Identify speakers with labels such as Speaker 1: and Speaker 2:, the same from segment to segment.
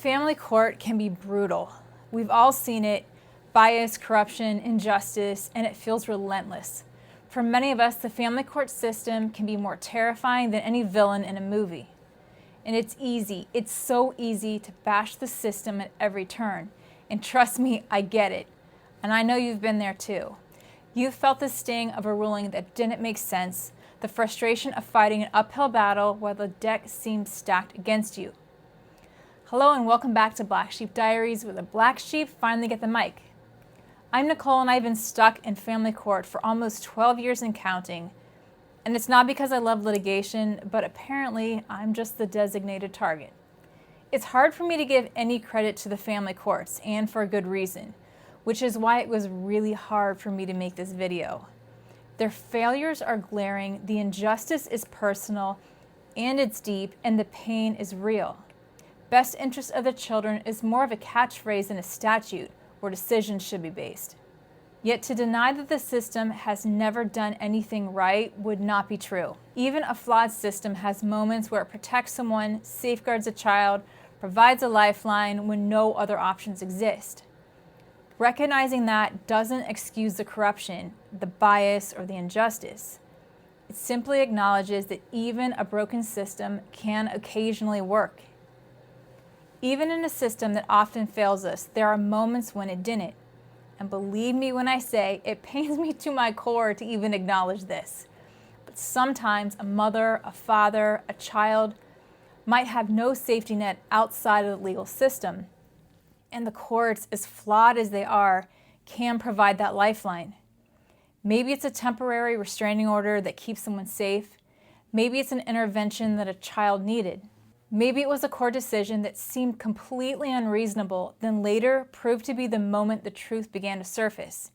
Speaker 1: family court can be brutal. We've all seen it: bias, corruption, injustice, and it feels relentless. For many of us, the family court system can be more terrifying than any villain in a movie. And it's so easy to bash the system at every turn. And trust me, I get it. And I know you've been there too. You've felt the sting of a ruling that didn't make sense, the frustration of fighting an uphill battle while the deck seemed stacked against you. Hello and welcome back to Black Sheep Diaries, where the black sheep finally get the mic. I'm Nicole and I've been stuck in family court for almost 12 years and counting. And it's not because I love litigation, but apparently I'm just the designated target. It's hard for me to give any credit to the family courts, and for a good reason, which is why it was really hard for me to make this video. Their failures are glaring, the injustice is personal, and it's deep, and the pain is real. Best interest of the children is more of a catchphrase than a statute where decisions should be based. Yet to deny that the system has never done anything right would not be true. Even a flawed system has moments where it protects someone, safeguards a child, provides a lifeline when no other options exist. Recognizing that doesn't excuse the corruption, the bias, or the injustice. It simply acknowledges that even a broken system can occasionally work. Even in a system that often fails us, there are moments when it didn't. And believe me when I say, it pains me to my core to even acknowledge this. But sometimes a mother, a father, a child might have no safety net outside of the legal system. And the courts, as flawed as they are, can provide that lifeline. Maybe it's a temporary restraining order that keeps someone safe. Maybe it's an intervention that a child needed. Maybe it was a court decision that seemed completely unreasonable, then later proved to be the moment the truth began to surface.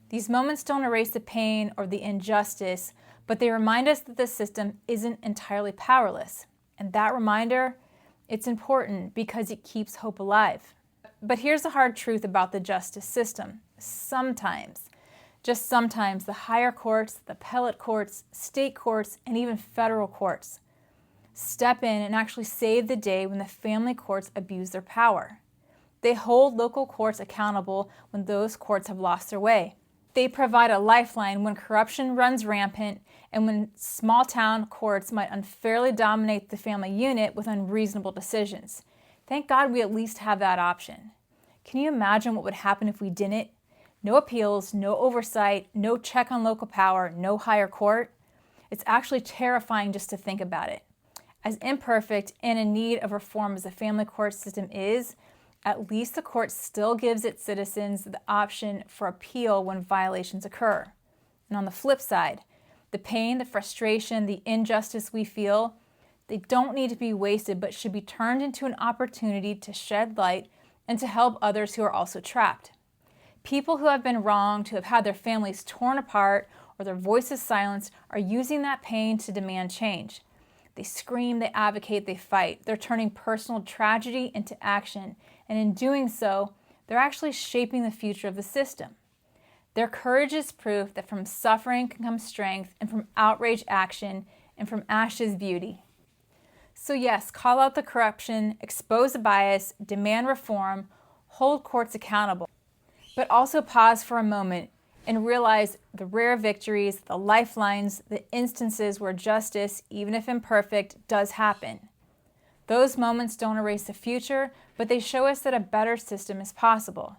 Speaker 1: These moments don't erase the pain or the injustice, but they remind us that the system isn't entirely powerless. And that reminder, it's important because it keeps hope alive. But here's the hard truth about the justice system. Sometimes, just sometimes, the higher courts, the appellate courts, state courts, and even federal courts step in and actually save the day when the family courts abuse their power. They hold local courts accountable when those courts have lost their way. They provide a lifeline when corruption runs rampant and when small-town courts might unfairly dominate the family unit with unreasonable decisions. Thank God we at least have that option. Can you imagine what would happen if we didn't? No appeals, no oversight, no check on local power, no higher court. It's actually terrifying just to think about it. As imperfect and in need of reform as the family court system is, at least the court still gives its citizens the option for appeal when violations occur. And on the flip side, the pain, the frustration, the injustice we feel, they don't need to be wasted but should be turned into an opportunity to shed light and to help others who are also trapped. People who have been wronged, who have had their families torn apart or their voices silenced, are using that pain to demand change. They scream, they advocate, they fight. They're turning personal tragedy into action, and in doing so, they're actually shaping the future of the system. Their courage is proof that from suffering can come strength, and from outrage action, and from ashes beauty. So yes, call out the corruption, expose the bias, demand reform, hold courts accountable, but also pause for a moment and realize the rare victories, the lifelines, the instances where justice, even if imperfect, does happen. Those moments don't erase the future, but they show us that a better system is possible.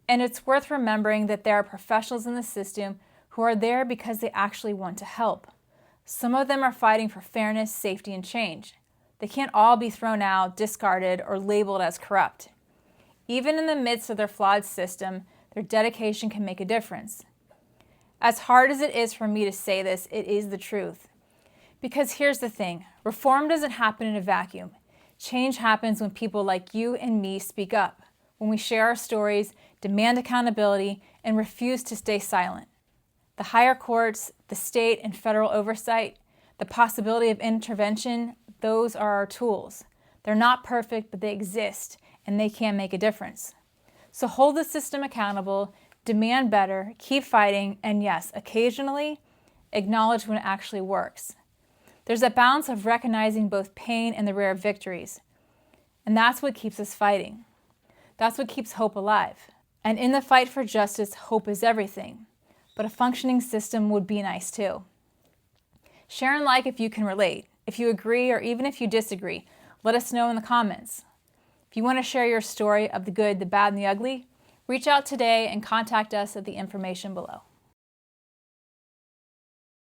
Speaker 1: And it's worth remembering that there are professionals in the system who are there because they actually want to help. Some of them are fighting for fairness, safety, and change. They can't all be thrown out, discarded, or labeled as corrupt. Even in the midst of their flawed system, their dedication can make a difference. As hard as it is for me to say this, it is the truth. Because here's the thing, reform doesn't happen in a vacuum. Change happens when people like you and me speak up, when we share our stories, demand accountability, and refuse to stay silent. The higher courts, the state and federal oversight, the possibility of intervention, those are our tools. They're not perfect, but they exist, and they can make a difference. So hold the system accountable, demand better, keep fighting, and yes, occasionally, acknowledge when it actually works. There's a balance of recognizing both pain and the rare victories. And that's what keeps us fighting. That's what keeps hope alive. And in the fight for justice, hope is everything. But a functioning system would be nice too. Share and like if you can relate. If you agree or even if you disagree, let us know in the comments. If you want to share your story of the good, the bad, and the ugly, reach out today and contact us at the information below.